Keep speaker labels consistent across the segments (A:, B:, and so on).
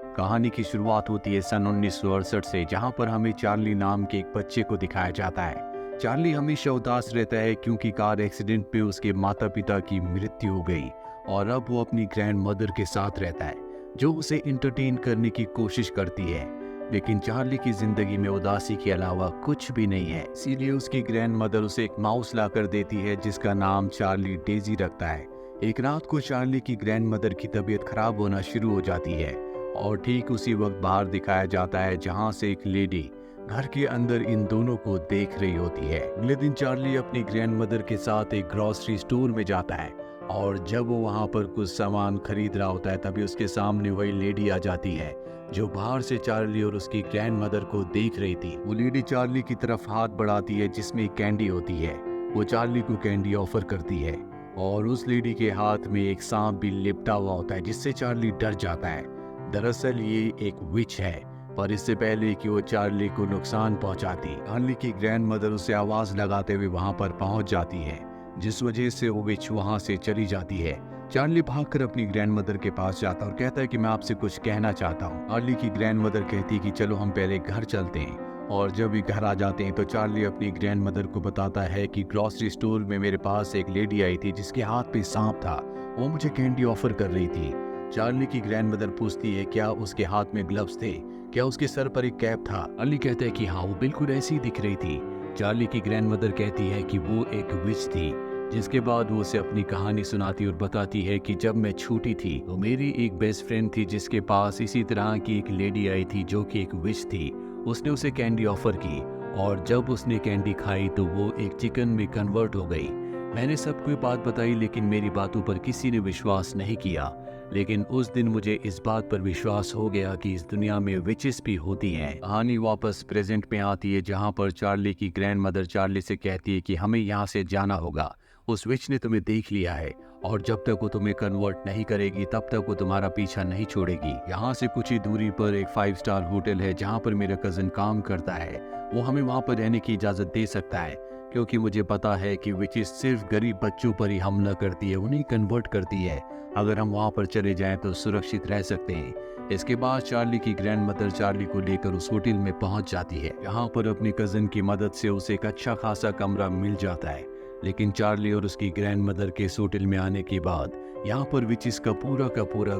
A: कहानी की शुरुआत होती है सन 1968 से, जहां पर हमें चार्ली नाम के एक बच्चे को दिखाया जाता है। चार्ली हमेशा उदास रहता है क्योंकि कार एक्सीडेंट में उसके माता पिता की मृत्यु हो गई और अब वो अपनी ग्रैंड मदर के साथ रहता है, जो उसे इंटरटेन करने की कोशिश करती है। लेकिन चार्ली की जिंदगी में उदासी के अलावा कुछ भी नहीं है, इसीलिए उसकी ग्रैंड मदर उसे एक माउस लाकर देती है जिसका नाम चार्ली डेजी रखता है। एक रात को चार्ली की ग्रैंड मदर की तबीयत खराब होना शुरू हो जाती है और ठीक उसी वक्त बाहर दिखाया जाता है जहां से एक लेडी घर के अंदर इन दोनों को देख रही होती है। अगले दिन चार्ली अपनी ग्रैंड मदर के साथ एक ग्रोसरी स्टोर में जाता है और जब वो वहां पर कुछ सामान खरीद रहा होता है तभी उसके सामने वही लेडी आ जाती है जो बाहर से चार्ली और उसकी ग्रैंड मदर को देख रही थी। वो लेडी चार्ली की तरफ हाथ बढ़ाती है जिसमें एक कैंडी होती है। वो चार्ली को कैंडी ऑफर करती है और उस लेडी के हाथ में एक सांप भी लिपटा हुआ होता है जिससे चार्ली डर जाता है। दरअसल ये एक विच है, पर इससे पहले कि वो चार्ली को नुकसान पहुंचाती, चार्ली की ग्रैंड मदर उसे आवाज लगाते हुए वहां पर पहुंच जाती है, जिस वजह से वो विच वहां से चली जाती है। चार्ली भागकर अपनी ग्रैंड मदर के पास जाता है और कहता है कि मैं आपसे कुछ कहना चाहता हूँ। चार्ली की ग्रैंड मदर कहती है कि चलो हम पहले घर चलते हैं। और जब भी घर आ जाते हैं तो चार्ली अपनी ग्रैंड मदर को बताता है कि ग्रोसरी स्टोर में मेरे पास एक लेडी आई थी जिसके हाथ पे सांप था, वो मुझे कैंडी ऑफर कर रही थी। चार्ली की ग्रैंड मदर पूछती है क्या उसके हाथ में ग्लव्स थे, क्या उसके सर पर एक कैप था। चार्ली कहता है कि हाँ, वो बिल्कुल ऐसी ही दिख रही थी। चार्ली की ग्रैंड मदर कहती है कि वो एक विच थी, जिसके बाद वो उसे अपनी कहानी सुनाती और बताती है कि जब मैं छोटी थी तो मेरी एक बेस्ट फ्रेंड थी जिसके पास इसी तरह की एक लेडी आई थी जो कि एक विच थी। उसने उसे कैंडी ऑफर की और जब उसने कैंडी खाई तो वो एक चिकन में कन्वर्ट हो गई। मैंने सबको बात बताई लेकिन मेरी बातों पर किसी ने विश्वास नहीं किया, लेकिन उस दिन मुझे इस बात पर विश्वास हो गया कि इस दुनिया में विचेस भी होती हैं। कहानी वापस प्रेजेंट में आती है जहां पर चार्ली की ग्रैंड मदर चार्ली से कहती है कि हमें यहाँ से जाना होगा, उस विच ने तुम्हें देख लिया है और जब तक वो तुम्हें कन्वर्ट नहीं करेगी तब तक वो तुम्हारा पीछा नहीं छोड़ेगी। यहाँ से कुछ ही दूरी पर एक 5 स्टार होटल है जहाँ पर मेरा कजन काम करता है। वो हमें वहाँ पर रहने की इजाजत दे सकता है क्योंकि मुझे पता है कि विचेस सिर्फ गरीब बच्चों पर ही हमला करती है, उन्हें कन्वर्ट करती है। अगर हम वहाँ पर चले जाएं तो सुरक्षित रह सकते हैं। इसके बाद चार्ली की ग्रैंड मदर चार्ली को लेकर उस होटल में पहुंच जाती है। यहाँ पर अपनी कजन की मदद से उसे एक अच्छा खासा कमरा मिल जाता है। लेकिन चार्ली और उसकी ग्रैंड मदर के इस होटल में आने के बाद यहाँ पर विचेस का पूरा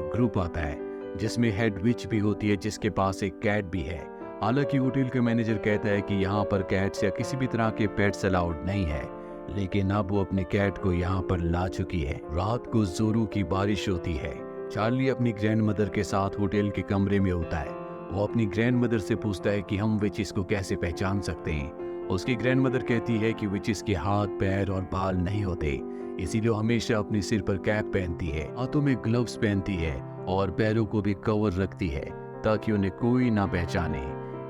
A: ग्रुप आता है जिसमें हेड विच भी होती है जिसके पास एक कैट भी है। हालांकि होटल का मैनेजर कहता है कि यहाँ पर कैट्स या किसी भी तरह के पेट्स अलाउड नहीं है, लेकिन अब वो अपने कैट को यहाँ पर ला चुकी है। रात को जोरों की बारिश होती है। चार्ली अपनी ग्रैंड मदर के साथ होटल के कमरे में होता है। वो अपनी ग्रैंड मदर से पूछता है कि हम विचेस को कैसे पहचान सकते हैं। उसकी ग्रैंड मदर कहती है कि विचेस के हाथ, पैर और बाल नहीं होते, इसीलिए हमेशा अपने सिर पर कैप पहनती है, हाथों में ग्लव्स पहनती है और पैरों को भी कवर रखती है ताकि उन्हें कोई ना पहचाने।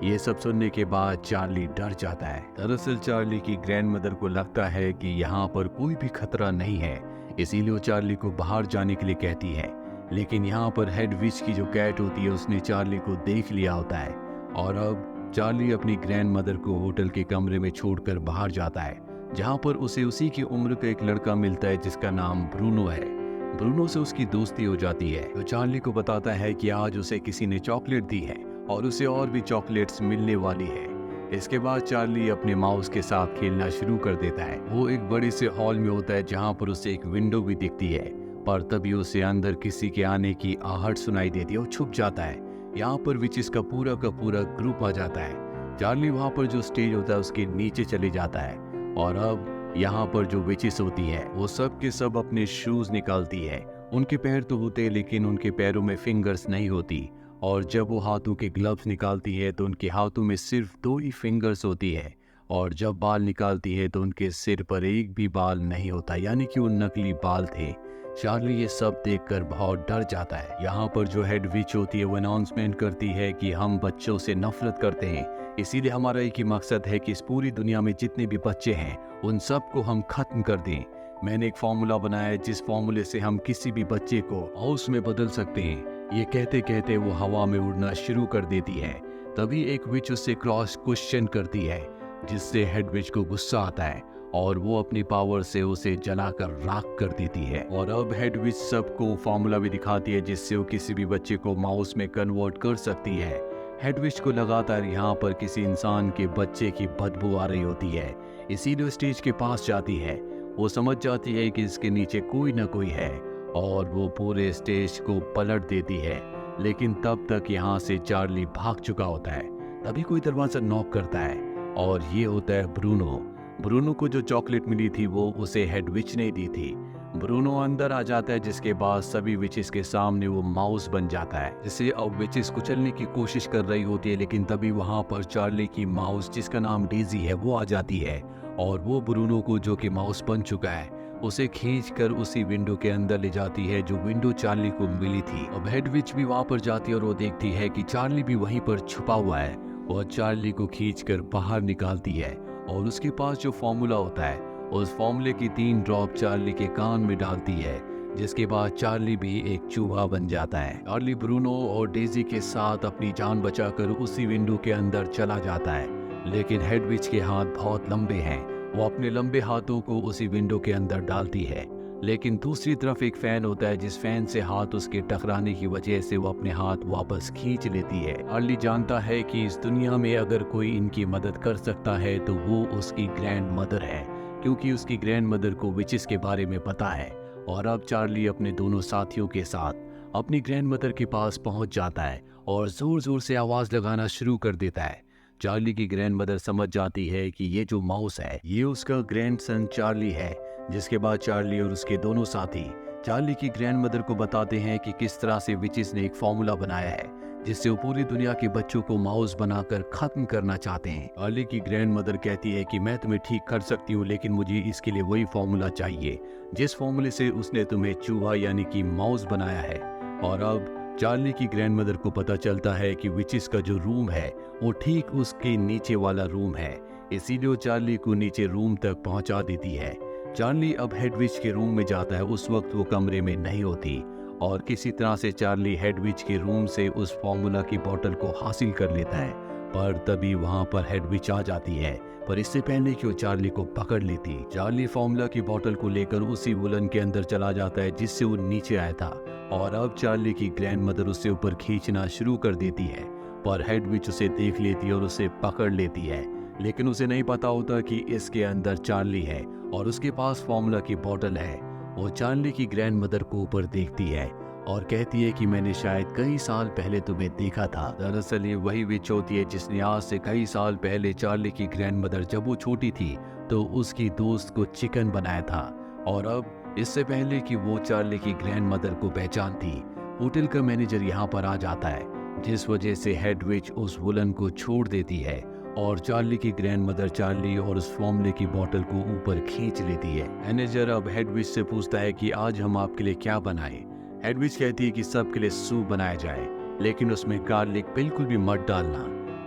A: ये सब सुनने के बाद चार्ली डर जाता है। दरअसल चार्ली की ग्रैंड मदर को लगता है कि यहाँ पर कोई भी खतरा नहीं है, इसीलिए वो चार्ली को बाहर जाने के लिए कहती है। लेकिन यहाँ पर हेड विच की जो कैट होती है उसने चार्ली को देख लिया होता है और अब चार्ली अपनी ग्रैंड मदर को होटल के कमरे में छोड़कर बाहर जाता है जहाँ पर उसे उसी की उम्र का एक लड़का मिलता है जिसका नाम ब्रूनो है। ब्रूनो से उसकी दोस्ती हो जाती है। तो चार्ली को बताता है कि आज उसे किसी ने चॉकलेट दी है और उसे और भी चॉकलेट्स मिलने वाली है। इसके बाद चार्ली अपने माउस के साथ खेलना शुरू कर देता है। वो एक बड़े से हॉल में होता है जहाँ पर उसे एक विंडो भी दिखती है, पर तभी उसे अंदर किसी के आने की आहट सुनाई देती है और छुप जाता है। यहाँ पर विचेस का पूरा ग्रुप आ जाता है। चार्ली वहाँ पर जो स्टेज होता है उसके नीचे चले जाता है और अब यहाँ पर जो विचेस होती है वो सब के सब अपने शूज निकालती है। उनके पैर तो होते हैं लेकिन उनके पैरों में फिंगर्स नहीं होती, और जब वो हाथों के ग्लव्स निकालती है तो उनके हाथों में सिर्फ 2 ही फिंगर्स होती है, और जब बाल निकालती है तो उनके सिर पर एक भी बाल नहीं होता, यानी कि वो नकली बाल थे। चार्ली ये सब देखकर बहुत डर जाता है। यहाँ पर जो हेड विच होती है वो अनाउंसमेंट करती है कि हम बच्चों से नफरत करते हैं, इसीलिए हमारा एक ही मकसद है कि इस पूरी दुनिया में जितने भी बच्चे हैं उन सबको हम खत्म कर दें। मैंने एक फॉर्मूला बनाया है जिस फॉर्मूले से हम किसी भी बच्चे को हाउस में बदल सकते हैं। ये कहते कहते वो हवा में उड़ना शुरू कर देती है। तभी एक विच उससे क्रॉस क्वेश्चन करती है जिससे हेड विच को गुस्सा आता है और वो अपनी पावर से उसे जलाकर राख कर देती है। और अब हेडविच सबको फॉर्मूला भी दिखाती है जिससे वो किसी भी बच्चे को माउस में कन्वर्ट कर सकती है। हेडविच को लगातार यहाँ पर किसी इंसान के बच्चे की बदबू आ रही होती है, इसीलिए वो स्टेज के पास जाती है। वो समझ जाती है कि इसके नीचे कोई ना कोई है और वो पूरे स्टेज को पलट देती है। लेकिन तब तक यहाँ से चार्ली भाग चुका होता है। तभी कोई दरवाजा नॉक करता है और ये होता है ब्रूनो। ब्रूनो को जो चॉकलेट मिली थी वो उसे हेडविच ने दी थी। ब्रूनो अंदर आ जाता है जिसके बाद सभी विचेस के सामने वो माउस बन जाता है, जिसे अब विचेस कुचलने की कोशिश कर रही होती है। लेकिन तभी वहां पर चार्ली की माउस जिसका नाम डेजी है वो आ जाती है और वो ब्रूनो को जो कि माउस बन चुका है उसे खींचकर उसी विंडो के अंदर ले जाती है जो विंडो चार्ली को मिली थी। अब हेडविच भी वहां पर जाती है और वो देखती है कि चार्ली भी वहीं पर छुपा हुआ है और चार्ली को खींचकर बाहर निकालती है और उसके पास जो फॉर्मूला होता है उस फॉर्मूले की 3 ड्रॉप चार्ली के कान में डालती है, जिसके बाद चार्ली भी एक चूहा बन जाता है। चार्ली ब्रूनो और डेजी के साथ अपनी जान बचाकर उसी विंडो के अंदर चला जाता है, लेकिन हेडविच के हाथ बहुत लंबे हैं। वो अपने लंबे हाथों को उसी विंडो के अंदर डालती है, लेकिन दूसरी तरफ एक फैन होता है जिस फैन से हाथ उसके टकराने की वजह से वो अपने हाथ वापस खींच लेती है। चार्ली जानता है कि इस दुनिया में अगर कोई इनकी मदद कर सकता है तो वो उसकी ग्रैंड मदर है, क्योंकि उसकी ग्रैंड मदर को विचेस के बारे में पता है। और अब चार्ली अपने दोनों साथियों के साथ अपनी ग्रैंड मदर के पास पहुंच जाता है और जोर जोर से आवाज लगाना शुरू कर देता है। चार्ली की ग्रैंड मदर समझ जाती है कि ये जो माउस है ये उसका ग्रैंडसन चार्ली है, जिसके बाद चार्ली और उसके दोनों साथी चार्ली की ग्रैंड मदर को बताते हैं कि किस तरह से विचेस ने एक फॉर्मूला बनाया है जिससे वो पूरी दुनिया के बच्चों को माउस बनाकर खत्म करना चाहते हैं। चार्ली की ग्रैंड मदर कहती है कि मैं तुम्हें ठीक कर सकती हूँ, लेकिन मुझे इसके लिए वही फॉर्मूला चाहिए जिस फॉर्मूले से उसने तुम्हें चूहा यानी कि माउस बनाया है। और अब चार्ली की ग्रैंड मदर को पता चलता है कि विचेस का जो रूम है वो ठीक उसके नीचे वाला रूम है, इसीलिए वो चार्ली को नीचे रूम तक पहुंचा देती है। चार्ली अब हेडविच के रूम में जाता है, उस वक्त वो कमरे में नहीं होती और किसी तरह से चार्ली हेडविच के रूम से उस फॉर्मूला की बोतल को हासिल कर लेता है। पर तभी वहां पर हेडविच आ जाती है, पर इससे पहले कि वो चार्ली को पकड़ लेती। चार्ली फॉर्मूला की बोतल को लेकर उसी वुलन के अंदर चला जाता है जिससे वो नीचे आया था और अब चार्ली की ग्रैंड मदर उसे ऊपर खींचना शुरू कर देती है, पर हेडविच उसे देख लेती है और उसे पकड़ लेती है। लेकिन उसे नहीं पता होता कि इसके अंदर चार्ली है और उसके पास फॉर्मूला की बोतल है। वो चार्ली की ग्रैंड मदर को ऊपर देखती है और कहती है कि मैंने शायद कई साल पहले तुम्हें देखा था। दरअसल ये वही विच होती है जिसने आज से कई साल पहले चार्ली की ग्रैंड मदर जब वो छोटी थी तो उसकी दोस्त को चिकन बनाया था। और अब इससे पहले कि वो चार्ली की ग्रैंड मदर को पहचानती, होटल का मैनेजर यहाँ पर आ जाता है, जिस वजह से हेडविच उस वुलन को छोड़ देती है और चार्ली की ग्रैंड मदर चार्ली और उस फॉर्मूले की बोतल को ऊपर खींच लेती है। मैनेजर अब हेडविच से पूछता है कि आज हम आपके लिए क्या बनाएं। हेडविच कहती है कि सबके लिए सूप बनाया जाए, लेकिन उसमें गार्लिक बिल्कुल भी मत डालना।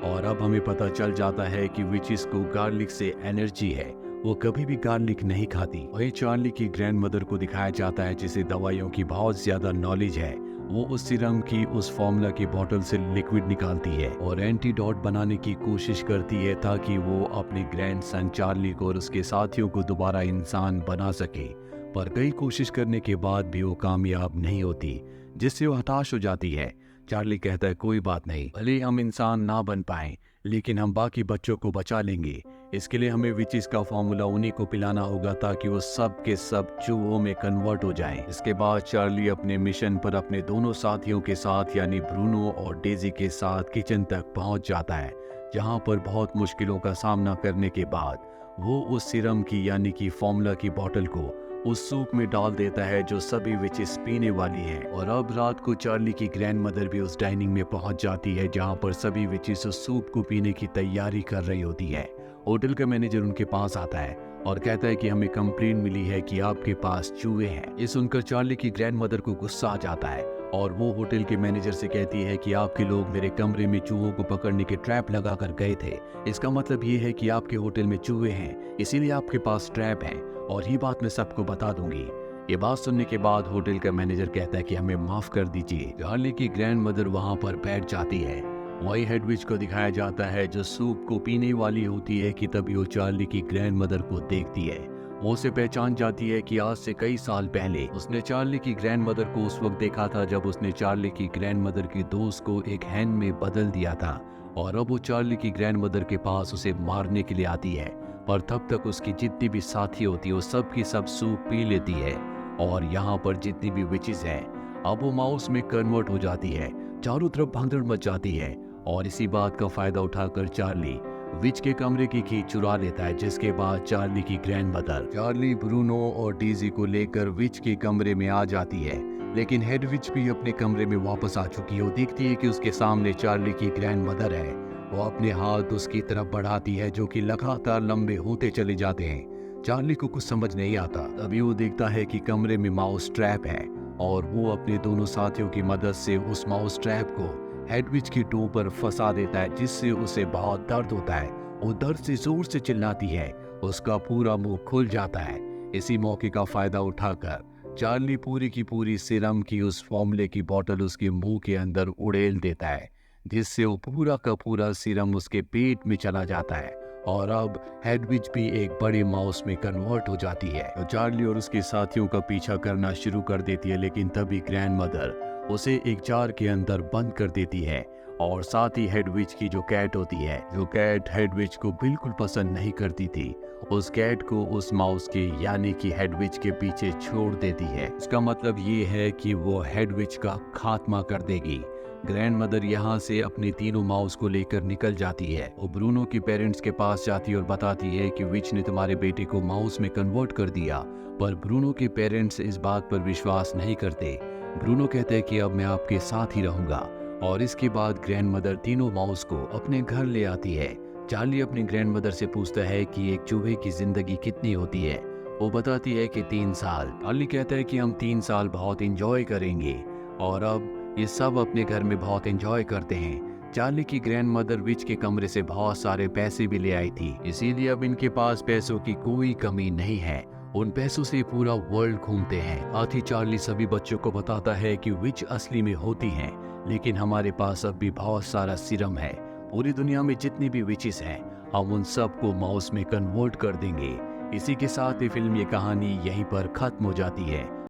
A: और अब हमें पता चल जाता है कि विचेस को गार्लिक से एनर्जी है, वो कभी भी गार्लिक नहीं खाती। वही चार्ली की ग्रैंड मदर को दिखाया जाता है जिसे दवाइयों की बहुत ज्यादा नॉलेज है। वो उस सीरम की उस फॉर्मूला की बोतल से लिक्विड निकालती है और एंटीडोट बनाने की कोशिश करती है ताकि वो अपने ग्रैंडसन चार्ली को और उसके साथियों को दोबारा इंसान बना सके। पर कई कोशिश करने के बाद भी वो कामयाब नहीं होती, जिससे वो हताश हो जाती है। चार्ली कहता है कोई बात नहीं, भले हम इंसान ना बन पाए लेकिन हम बाकी बच्चों को बचा लेंगे। इसके लिए हमें विचेस का फॉर्मूला उन्हीं को पिलाना होगा ताकि वो सब के सब चूहों में कन्वर्ट हो जाएं। इसके बाद चार्ली अपने मिशन पर अपने दोनों साथियों के साथ यानी ब्रूनो और डेजी के साथ किचन तक पहुंच जाता है, जहां पर बहुत मुश्किलों का सामना करने के बाद वो उस सीरम की यानी कि फॉर्मूला की बोतल को उस सूप में डाल देता है जो सभी विचेस पीने वाली हैं। और अब रात को चार्ली की ग्रैंड मदर भी उस डाइनिंग में पहुंच जाती है जहां पर सभी विचेस उस सूप को पीने की तैयारी कर रही होती है। होटल का मैनेजर उनके पास आता है और कहता है कि हमें कंप्लेंट मिली है कि आपके पास चूहे हैं। ये सुनकर चार्ली की ग्रैंड मदर को गुस्सा आ जाता है और वो होटल के मैनेजर से कहती है कि आपके लोग मेरे कमरे में चूहों को पकड़ने के ट्रैप लगा कर गए थे। इसका मतलब ये है कि आपके होटल में चूहे हैं, इसीलिए आपके पास ट्रैप है और ये बात मैं सबको बता दूंगी। ये बात सुनने के बाद होटल का मैनेजर कहता है कि हमें माफ कर दीजिए। चार्ली की ग्रैंड मदर वहाँ पर बैठ जाती है। वही हेडविच को दिखाया जाता है जो सूप को पीने वाली होती है कि तभी वो चार्ली की ग्रैंड मदर को देखती है। वो उसे पहचान जाती है कि आज से कई साल पहले उसने चार्ली की ग्रैंड मदर को उस वक्त देखा था जब उसने चार्ली की ग्रैंड मदर के दोस्त को एक हैन में बदल दिया था। और अब वो चार्ली की ग्रैंड मदर के पास उसे मारने के लिए आती है, पर तब तक उसकी जितनी भी साथी होती है वो सब की सब सूप पी लेती है। और यहाँ पर जितनी भी विचेस हैं अब वो माउस में कन्वर्ट हो जाती है। चारों तरफ भगदड़ मच जाती है और इसी बात का फायदा उठाकर चार्ली विच के कमरे की की चुरा लेता है, जिसके बाद चार्ली की ग्रैंड मदर चार्ली, ब्रूनो और डीजी को लेकर विच के कमरे में आ जाती है। लेकिन हेडविच भी अपने कमरे में वापस आ चुकी है। वो देखती है कि उसके सामने चार्ली की ग्रैंड मदर है। वो अपने हाथ उसकी तरफ बढ़ाती है जो कि लगातार लंबे होते चले जाते हैं। चार्ली को कुछ समझ नहीं आता। तभी वो देखता है कि कमरे में माउस ट्रैप है और वो अपने दोनों साथियों की मदद से उस माउस ट्रैप को हेडविच की टो पर फंसा देता है, जिससे उसे बहुत दर्द होता है। वो दर्द से जोर से चिल्लाती है, उसका पूरा मुंह खुल जाता है। इसी मौके का फायदा उठाकर चार्ली पूरी की पूरी सीरम की उस फॉर्मूले की बोतल उसके मुंह के अंदर उड़ेल देता है, जिससे वो पूरा का पूरा सीरम उसके पेट में चला जाता है। और अब हेडविच भी एक बड़े माउस में कन्वर्ट हो जाती है। तो चार्ली और उसके साथियों का पीछा करना शुरू कर देती है, लेकिन तभी ग्रैंड मदर उसे एक जार के अंदर बंद कर देती है। और साथ ही हेडविच की जो कैट होती है, जो कैट हेडविच को बिल्कुल पसंद नहीं करती थी, उस कैट को उस माउस के यानी कि हेडविच के पीछे छोड़ देती है। इसका मतलब ये है कि वो हेडविच का खात्मा कर देगी। ग्रैंड मदर यहाँ से अपने तीनों माउस को लेकर निकल जाती है। वो ब्रूनो के पेरेंट्स के पास जाती है और बताती है कि विच ने तुम्हारे बेटे को माउस में कन्वर्ट कर दिया। पर ब्रूनो के पेरेंट्स इस बात पर विश्वास नहीं करते। ब्रूनो कहते हैं कि अब मैं आपके साथ ही रहूंगा। और इसके बाद ग्रैंड मदर तीनों माउस को अपने घर ले आती है। चार्ली अपनी ग्रैंड मदर से पूछता है कि एक चूहे की जिंदगी कितनी होती है। वो बताती है कि 3 साल। चार्ली कहता है कि हम 3 साल बहुत एंजॉय करेंगे। और अब ये सब अपने घर में बहुत एंजॉय करते हैं। चार्ली की ग्रैंड मदर विच के कमरे से बहुत सारे पैसे भी ले आई थी, इसीलिए अब इनके पास पैसों की कोई कमी नहीं है। उन पैसों से पूरा वर्ल्ड घूमते हैं। साथ ही चार्ली सभी बच्चों को बताता है कि विच असली में होती हैं, लेकिन हमारे पास अब भी बहुत सारा सीरम है। पूरी दुनिया में जितनी भी विचेस हैं हम उन सब को माउस में कन्वर्ट कर देंगे। इसी के साथ ही फिल्म ये कहानी यहीं पर खत्म हो जाती है।